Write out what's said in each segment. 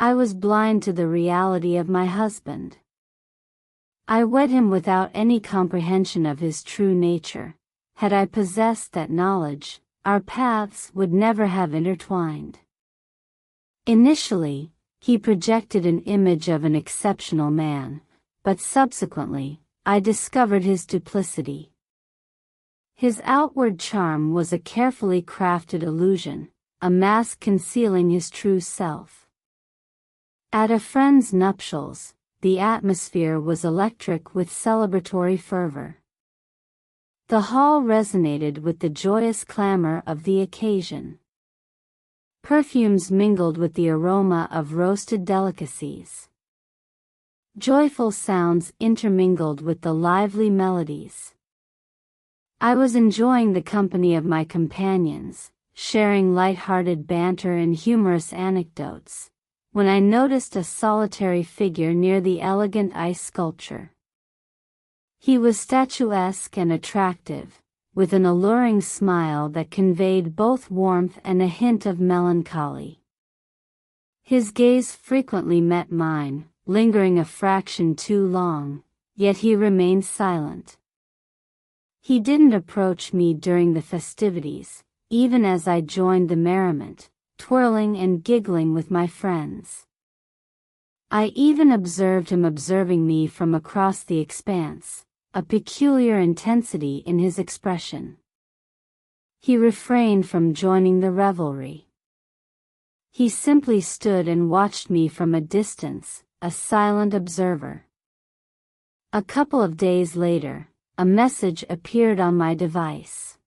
I was blind to the reality of my husband. I wed him without any comprehension of his true nature. Had I possessed that knowledge, our paths would never have intertwined. Initially, he projected an image of an exceptional man, but subsequently, I discovered his duplicity. His outward charm was a carefully crafted illusion, a mask concealing his true self. At a friend's nuptials, the atmosphere was electric with celebratory fervor. The hall resonated with the joyous clamor of the occasion. Perfumes mingled with the aroma of roasted delicacies. Joyful sounds intermingled with the lively melodies. I was enjoying the company of my companions, sharing light-hearted banter and humorous anecdotes, when I noticed a solitary figure near the elegant ice sculpture. He was statuesque and attractive, with an alluring smile that conveyed both warmth and a hint of melancholy. His gaze frequently met mine, lingering a fraction too long, yet he remained silent. He didn't approach me during the festivities, even as I joined the merriment, twirling and giggling with my friends. I even observed him observing me from across the expanse, a peculiar intensity in his expression. He refrained from joining the revelry. He simply stood and watched me from a distance, a silent observer. A couple of days later, a message appeared on my device.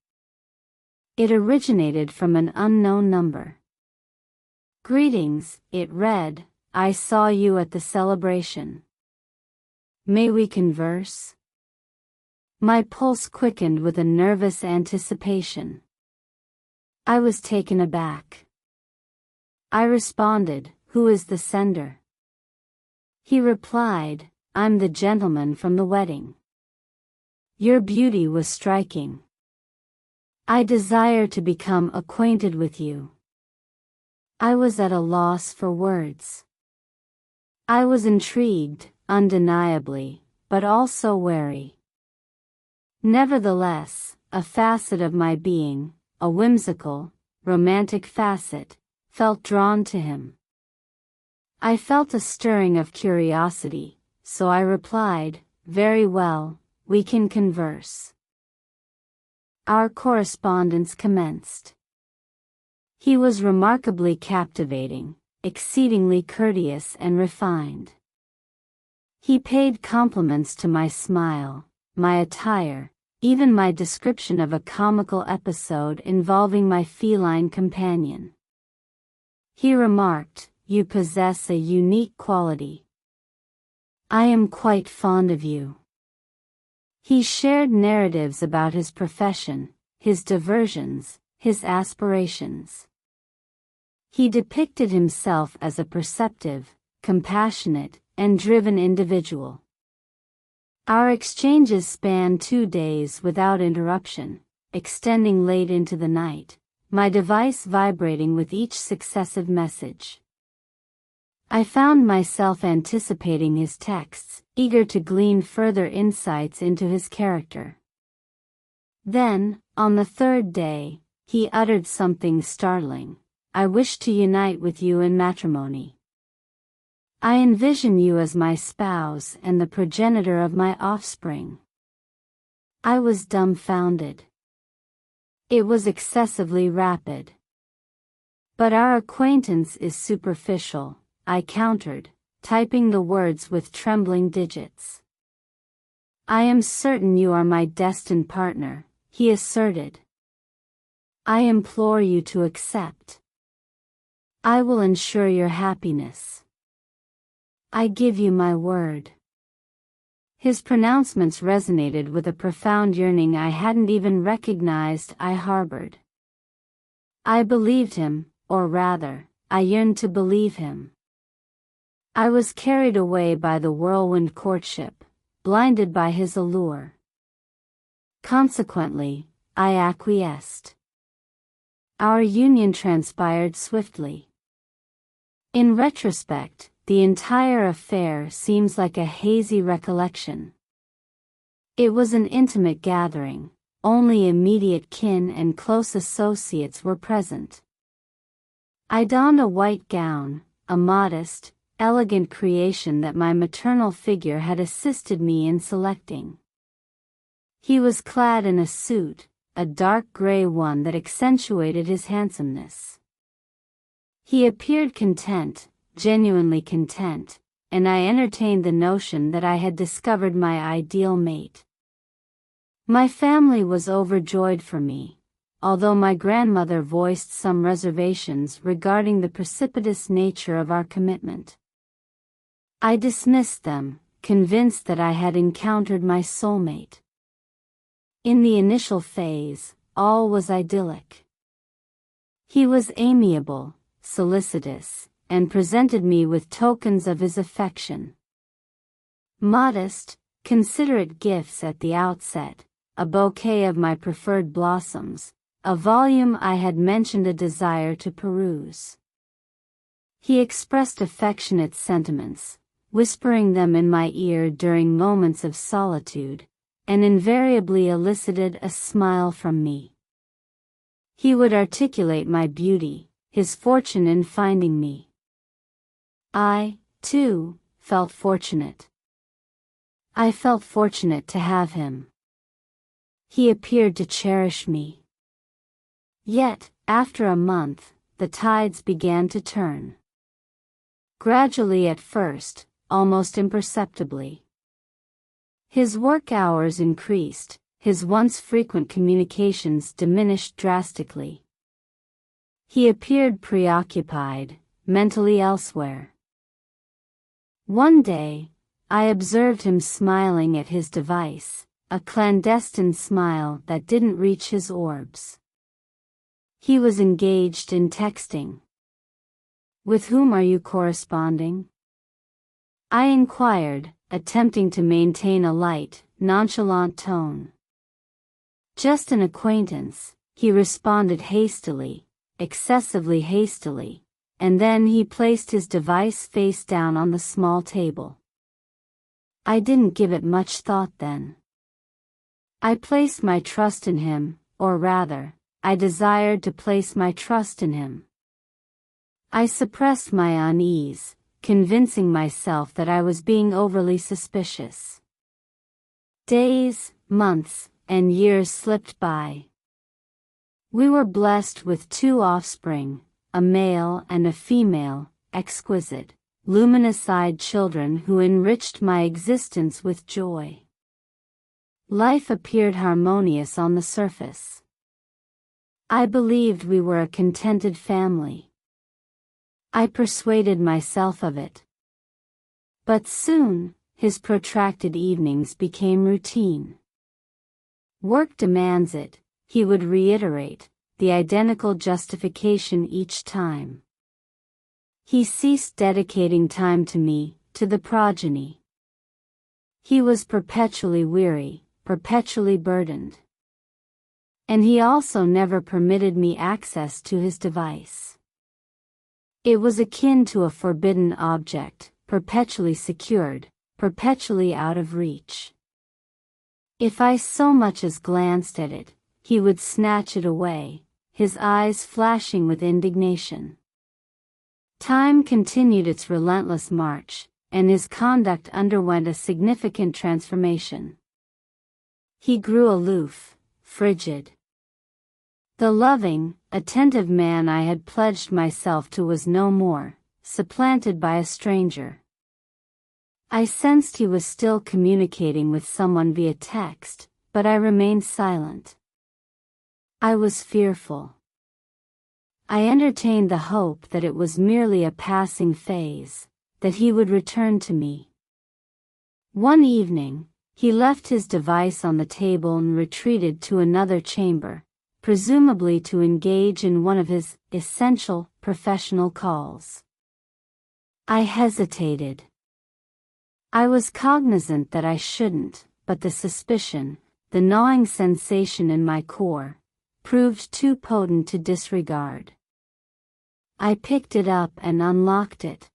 It originated from an unknown number. "Greetings," it read, "I saw you at the celebration. May we converse?" My pulse quickened with a nervous anticipation. I was taken aback. I responded, "Who is the sender?" He replied, "I'm the gentleman from the wedding. Your beauty was striking. I desire to become acquainted with you." I was at a loss for words. I was intrigued, undeniably, but also wary. Nevertheless, a facet of my being, a whimsical, romantic facet, felt drawn to him. I felt a stirring of curiosity, so I replied, "Very well, we can converse." Our correspondence commenced. He was remarkably captivating, exceedingly courteous and refined. He paid compliments to my smile, my attire, even my description of a comical episode involving my feline companion. He remarked, "You possess a unique quality. I am quite fond of you." He shared narratives about his profession, his diversions, his aspirations. He depicted himself as a perceptive, compassionate, and driven individual. Our exchanges spanned 2 days without interruption, extending late into the night, my device vibrating with each successive message. I found myself anticipating his texts, eager to glean further insights into his character. Then, on the 3rd day, he uttered something startling. "I wish to unite with you in matrimony. I envision you as my spouse and the progenitor of my offspring." I was dumbfounded. It was excessively rapid. "But our acquaintance is superficial," I countered, typing the words with trembling digits. "I am certain you are my destined partner," he asserted. "I implore you to accept. I will ensure your happiness. I give you my word." His pronouncements resonated with a profound yearning I hadn't even recognized I harbored. I believed him, or rather, I yearned to believe him. I was carried away by the whirlwind courtship, blinded by his allure. Consequently, I acquiesced. Our union transpired swiftly. In retrospect, the entire affair seems like a hazy recollection. It was an intimate gathering. Only immediate kin and close associates were present. I donned a white gown, a modest, elegant creation that my maternal figure had assisted me in selecting. He was clad in a suit, a dark gray one that accentuated his handsomeness. He appeared content, genuinely content, and I entertained the notion that I had discovered my ideal mate. My family was overjoyed for me, although my grandmother voiced some reservations regarding the precipitous nature of our commitment. I dismissed them, convinced that I had encountered my soulmate. In the initial phase, all was idyllic. He was amiable, solicitous, and presented me with tokens of his affection. Modest, considerate gifts at the outset, a bouquet of my preferred blossoms, a volume I had mentioned a desire to peruse. He expressed affectionate sentiments, whispering them in my ear during moments of solitude, and invariably elicited a smile from me. He would articulate my beauty, his fortune in finding me. I, too, felt fortunate. I felt fortunate to have him. He appeared to cherish me. Yet, after a month, the tides began to turn. Gradually at first, almost imperceptibly. His work hours increased, his once frequent communications diminished drastically. He appeared preoccupied, mentally elsewhere. One day, I observed him smiling at his device, a clandestine smile that didn't reach his orbs. He was engaged in texting. "With whom are you corresponding?" I inquired, attempting to maintain a light, nonchalant tone. "Just an acquaintance," he responded hastily, excessively hastily, and then he placed his device face down on the small table. I didn't give it much thought then. I placed my trust in him, or rather, I desired to place my trust in him. I suppressed my unease, convincing myself that I was being overly suspicious. Days, months, and years slipped by. We were blessed with 2 offspring, a male and a female, exquisite, luminous-eyed children who enriched my existence with joy. Life appeared harmonious on the surface. I believed we were a contented family. I persuaded myself of it. But soon, his protracted evenings became routine. "Work demands it," he would reiterate, the identical justification each time. He ceased dedicating time to me, to the progeny. He was perpetually weary, perpetually burdened. And he also never permitted me access to his device. It was akin to a forbidden object, perpetually secured, perpetually out of reach. If I so much as glanced at it, he would snatch it away, his eyes flashing with indignation. Time continued its relentless march, and his conduct underwent a significant transformation. He grew aloof, frigid. The loving, attentive man I had pledged myself to was no more, supplanted by a stranger. I sensed he was still communicating with someone via text, but I remained silent. I was fearful. I entertained the hope that it was merely a passing phase, that he would return to me. One evening, he left his device on the table and retreated to another chamber, presumably to engage in one of his essential professional calls. I hesitated. I was cognizant that I shouldn't, but the suspicion, the gnawing sensation in my core, proved too potent to disregard. I picked it up and unlocked it.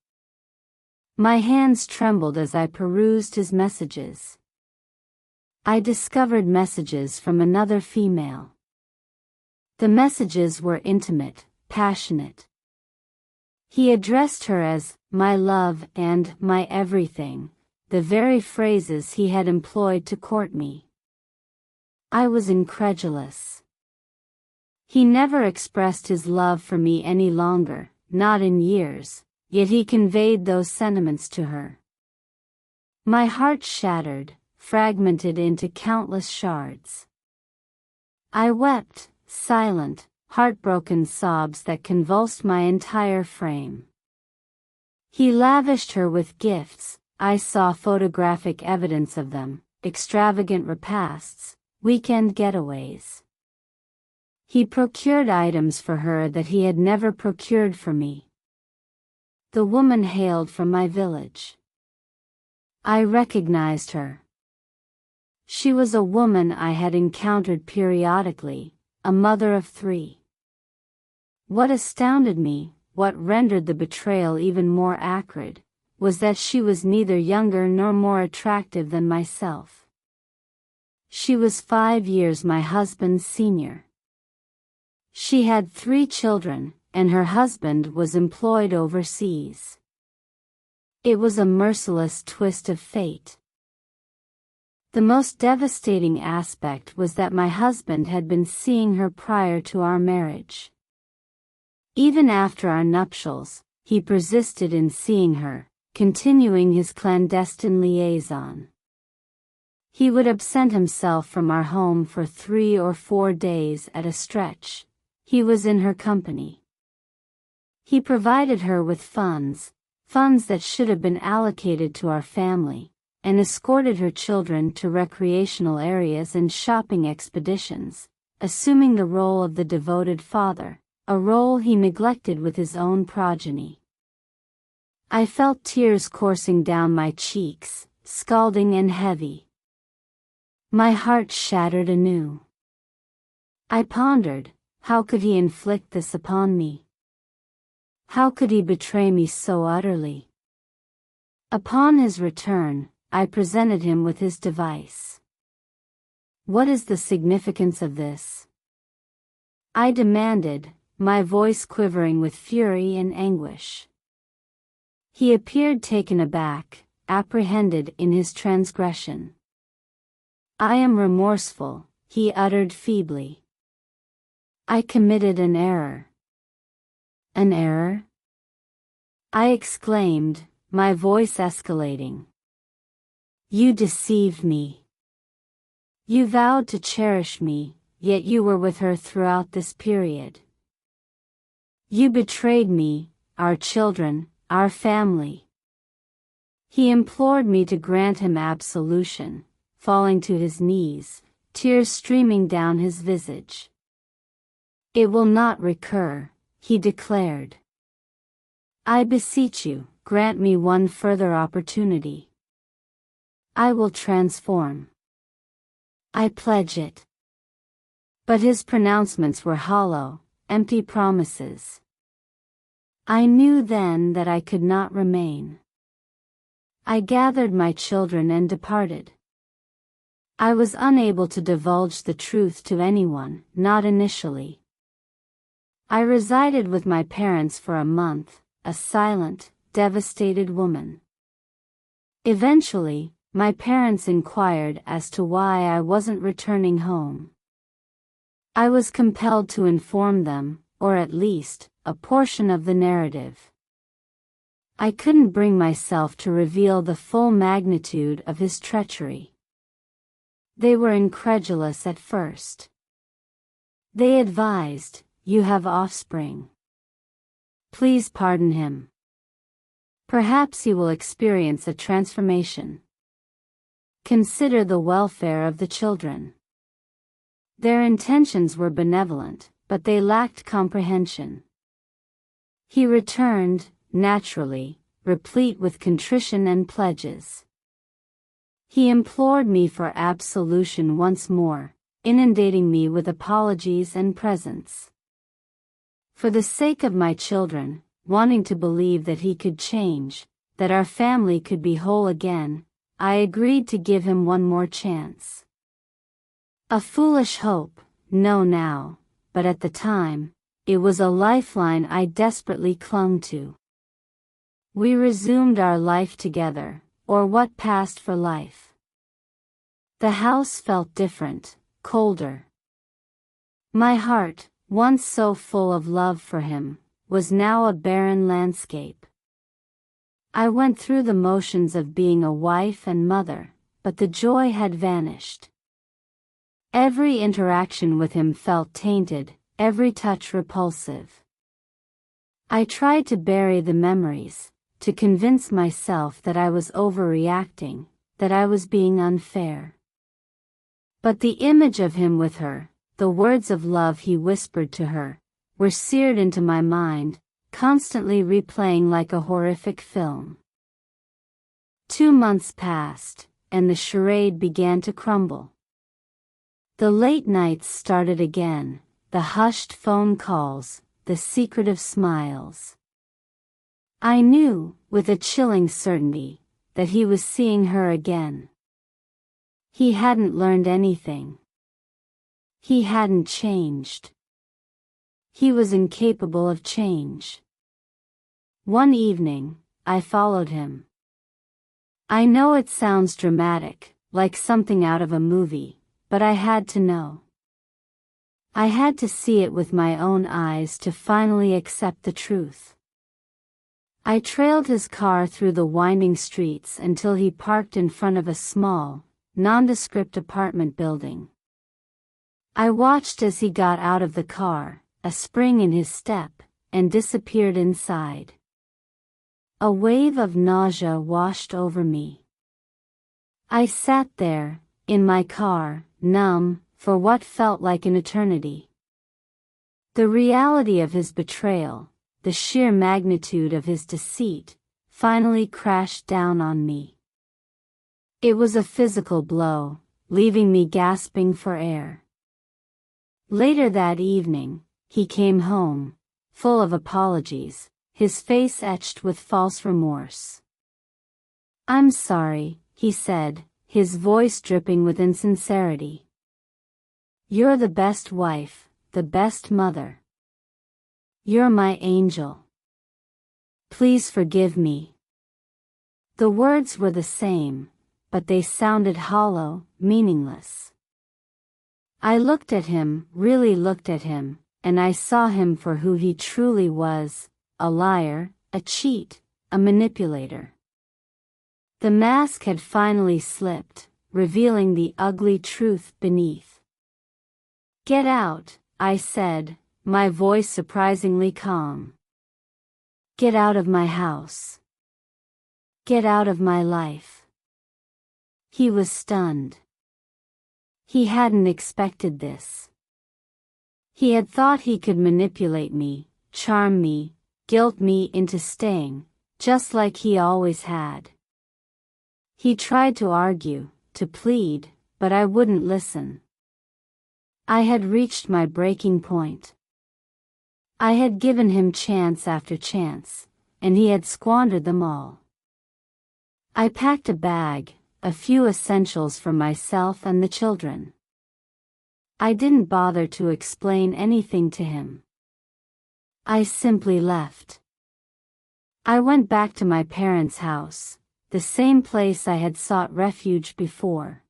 My hands trembled as I perused his messages. I discovered messages from another female. The messages were intimate, passionate. He addressed her as my love and my everything, the very phrases he had employed to court me. I was incredulous. He never expressed his love for me any longer, not in years, yet he conveyed those sentiments to her. My heart shattered, fragmented into countless shards. I wept, silent, heartbroken sobs that convulsed my entire frame. He lavished her with gifts. I saw photographic evidence of them, extravagant repasts, weekend getaways. He procured items for her that he had never procured for me. The woman hailed from my village. I recognized her. She was a woman I had encountered periodically, a mother of 3. What astounded me, what rendered the betrayal even more acrid, was that she was neither younger nor more attractive than myself. She was 5 years my husband's senior. She had 3 children, and her husband was employed overseas. It was a merciless twist of fate. The most devastating aspect was that my husband had been seeing her prior to our marriage. Even after our nuptials, he persisted in seeing her, continuing his clandestine liaison. He would absent himself from our home for 3 or 4 days at a stretch. He was in her company. He provided her with funds that should have been allocated to our family, and escorted her children to recreational areas and shopping expeditions, assuming the role of the devoted father, a role he neglected with his own progeny. I felt tears coursing down my cheeks, scalding and heavy. My heart shattered anew. I pondered, how could he inflict this upon me? How could he betray me so utterly? Upon his return, I presented him with his device. What is the significance of this? I demanded, my voice quivering with fury and anguish. He appeared taken aback, apprehended in his transgression. I am remorseful, he uttered feebly. I committed an error. An error? I exclaimed, my voice escalating. You deceived me. You vowed to cherish me, yet you were with her throughout this period. You betrayed me, our children, our family. He implored me to grant him absolution, falling to his knees, tears streaming down his visage. It will not recur, he declared. I beseech you, grant me one further opportunity. I will transform. I pledge it. But his pronouncements were hollow, empty promises. I knew then that I could not remain. I gathered my children and departed. I was unable to divulge the truth to anyone, not initially. I resided with my parents for a month, a silent, devastated woman. Eventually, my parents inquired as to why I wasn't returning home. I was compelled to inform them, or at least, a portion of the narrative. I couldn't bring myself to reveal the full magnitude of his treachery. They were incredulous at first. They advised, you have offspring. Please pardon him. Perhaps he will experience a transformation. Consider the welfare of the children. Their intentions were benevolent, but they lacked comprehension. He returned, naturally, replete with contrition and pledges. He implored me for absolution once more, inundating me with apologies and presents. For the sake of my children, wanting to believe that he could change, that our family could be whole again, I agreed to give him one more chance. A foolish hope, no now, but at the time, it was a lifeline I desperately clung to. We resumed our life together, or what passed for life. The house felt different, colder. My heart, once so full of love for him, was now a barren landscape. I went through the motions of being a wife and mother, but the joy had vanished. Every interaction with him felt tainted, every touch repulsive. I tried to bury the memories, to convince myself that I was overreacting, that I was being unfair. But the image of him with her, the words of love he whispered to her, were seared into my mind, constantly replaying like a horrific film. 2 months passed, and the charade began to crumble. The late nights started again, the hushed phone calls, the secretive smiles. I knew, with a chilling certainty, that he was seeing her again. He hadn't learned anything. He hadn't changed. He was incapable of change. One evening, I followed him. I know it sounds dramatic, like something out of a movie, but I had to know. I had to see it with my own eyes to finally accept the truth. I trailed his car through the winding streets until he parked in front of a small, nondescript apartment building. I watched as he got out of the car, a spring in his step, and disappeared inside. A wave of nausea washed over me. I sat there, in my car, numb, for what felt like an eternity. The reality of his betrayal, the sheer magnitude of his deceit, finally crashed down on me. It was a physical blow, leaving me gasping for air. Later that evening, he came home, full of apologies, his face etched with false remorse. "I'm sorry," he said, his voice dripping with insincerity. "You're the best wife, the best mother. You're my angel. Please forgive me." The words were the same, but they sounded hollow, meaningless. I looked at him, really looked at him, and I saw him for who he truly was, a liar, a cheat, a manipulator. The mask had finally slipped, revealing the ugly truth beneath. "Get out," I said, my voice surprisingly calm. "Get out of my house. Get out of my life." He was stunned. He hadn't expected this. He had thought he could manipulate me, charm me, guilt me into staying, just like he always had. He tried to argue, to plead, but I wouldn't listen. I had reached my breaking point. I had given him chance after chance, and he had squandered them all. I packed a bag, a few essentials for myself and the children. I didn't bother to explain anything to him. I simply left. I went back to my parents' house, the same place I had sought refuge before.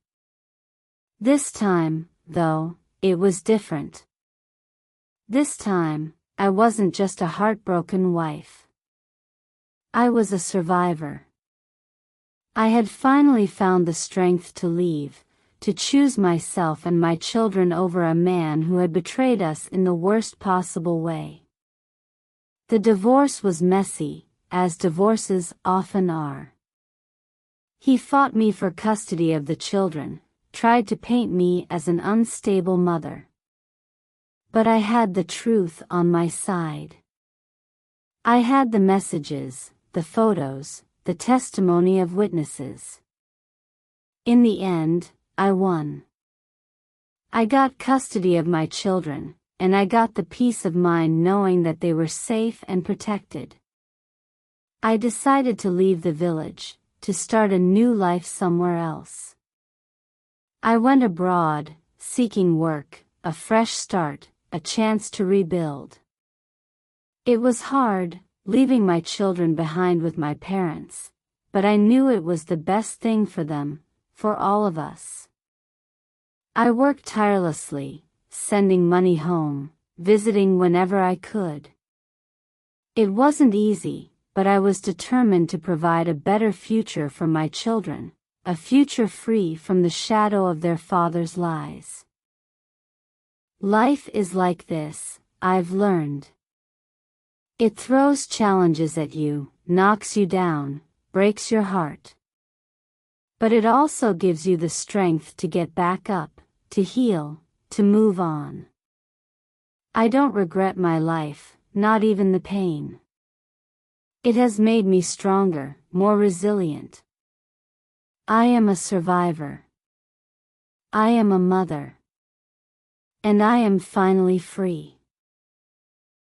This time, though, it was different. This time, I wasn't just a heartbroken wife. I was a survivor. I had finally found the strength to leave, to choose myself and my children over a man who had betrayed us in the worst possible way. The divorce was messy, as divorces often are. He fought me for custody of the children, tried to paint me as an unstable mother. But I had the truth on my side. I had the messages, the photos, the testimony of witnesses. In the end, I won. I got custody of my children, and I got the peace of mind knowing that they were safe and protected. I decided to leave the village, to start a new life somewhere else. I went abroad, seeking work, a fresh start, a chance to rebuild. It was hard, leaving my children behind with my parents, but I knew it was the best thing for them, for all of us. I worked tirelessly, sending money home, visiting whenever I could. It wasn't easy, but I was determined to provide a better future for my children, a future free from the shadow of their father's lies. Life is like this, I've learned. It throws challenges at you, knocks you down, breaks your heart. But it also gives you the strength to get back up, to heal, to move on. I don't regret my life, not even the pain. It has made me stronger, more resilient. I am a survivor. I am a mother. And I am finally free.